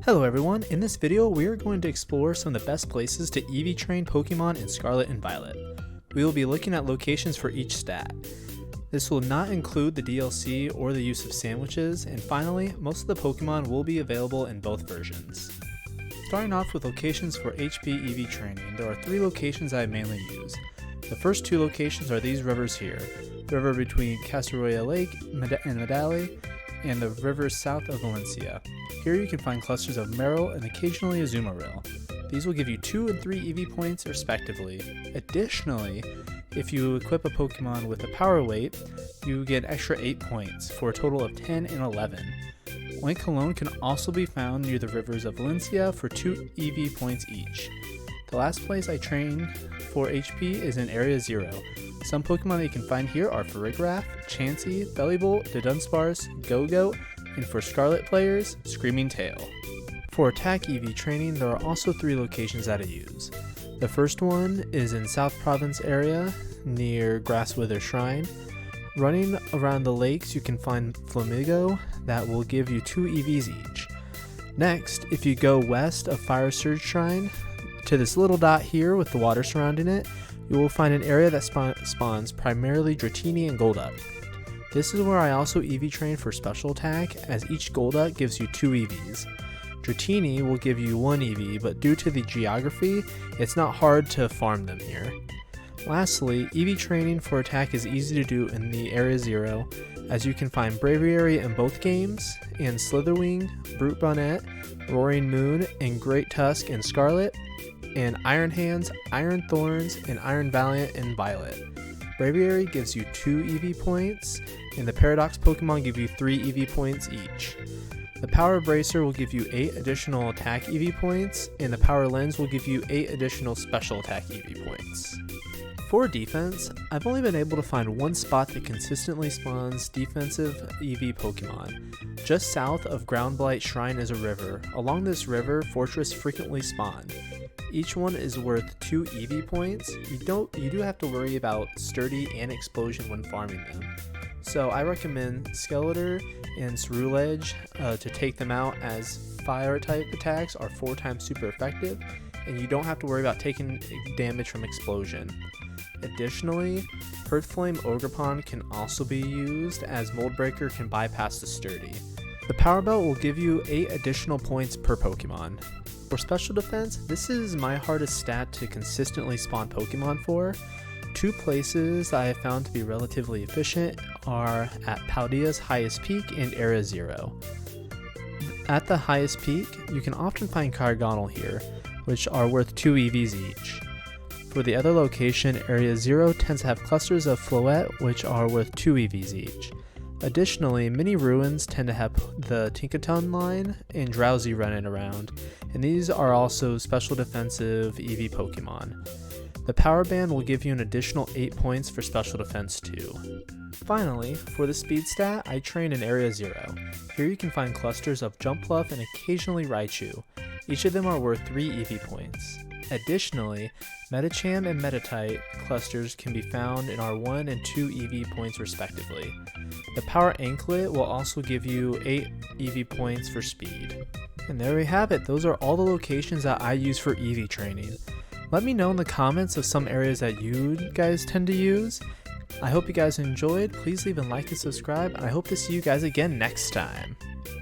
Hello everyone, in this video we are going to explore some of the best places to EV train Pokemon in Scarlet and Violet. We will be looking at locations for each stat. This will not include the DLC or the use of sandwiches, and finally, most of the Pokemon will be available in both versions. Starting off with locations for HP EV training, there are 3 locations I mainly use. The first 2 locations are these rivers here, the river between Casaroya Lake and Medali, and the rivers south of Valencia. Here you can find clusters of Marill and occasionally Azumarill. These will give you 2 and 3 EV points respectively. Additionally, if you equip a Pokemon with a power weight, you get an extra 8 points for a total of 10 and 11. Link alone can also be found near the rivers of Valencia for 2 EV points each. The last place I train for HP is in Area 0. Some Pokemon that you can find here are Farigiraf, Chansey, Bellibolt, Dunsparce, Go-Goat, and for Scarlet players, Screaming Tail. For attack EV training, there are also 3 locations that I use. The first one is in South Province area near Grasswither Shrine. Running around the lakes you can find Flamigo that will give you 2 EVs each. Next, if you go west of Fire Surge Shrine to this little dot here with the water surrounding it, you will find an area that spawns primarily Dratini and Golduck. This is where I also EV train for special attack, as each Golduck gives you 2 EVs. Dratini will give you 1 EV, but due to the geography, it's not hard to farm them here. Lastly, EV training for attack is easy to do in the Area 0, as you can find Braviary in both games, and Slitherwing, Brute Bonnet, Roaring Moon, and Great Tusk in Scarlet, and Iron Hands, Iron Thorns, and Iron Valiant in Violet. Braviary gives you 2 EV points, and the Paradox Pokemon give you 3 EV points each. The Power Bracer will give you 8 additional attack EV points, and the Power Lens will give you 8 additional special attack EV points. For defense, I've only been able to find one spot that consistently spawns defensive EV Pokemon. Just south of Groundblight Shrine is a river. Along this river, Fortress frequently spawn. Each one is worth 2 EV points. You do have to worry about Sturdy and Explosion when farming them. So I recommend Skeletor and Ceruledge to take them out, as fire type attacks are 4 times super effective, and you don't have to worry about taking damage from Explosion. Additionally, Earthflame Ogerpon can also be used, as Mold Breaker can bypass the Sturdy. The Power Belt will give you 8 additional points per Pokemon. For special defense, this is my hardest stat to consistently spawn Pokemon for. 2 places I have found to be relatively efficient are at Paldea's highest peak and Area 0. At the highest peak, you can often find Cargonal here, which are worth 2 EVs each. For the other location, Area 0 tends to have clusters of Floette, which are worth 2 EVs each. Additionally, many ruins tend to have the Tinkaton line and Drowsy running around, and these are also special defensive EV Pokemon. The Power Band will give you an additional 8 points for special defense too. Finally, for the speed stat, I train in Area 0. Here you can find clusters of Jumpluff and occasionally Raichu. Each of them are worth 3 EV points. Additionally, Medicham and Meditite clusters can be found in our 1 and 2 EV points respectively. The Power Anklet will also give you 8 EV points for speed. And there we have it, those are all the locations that I use for EV training. Let me know in the comments of some areas that you guys tend to use. I hope you guys enjoyed, please leave a like and subscribe, and I hope to see you guys again next time.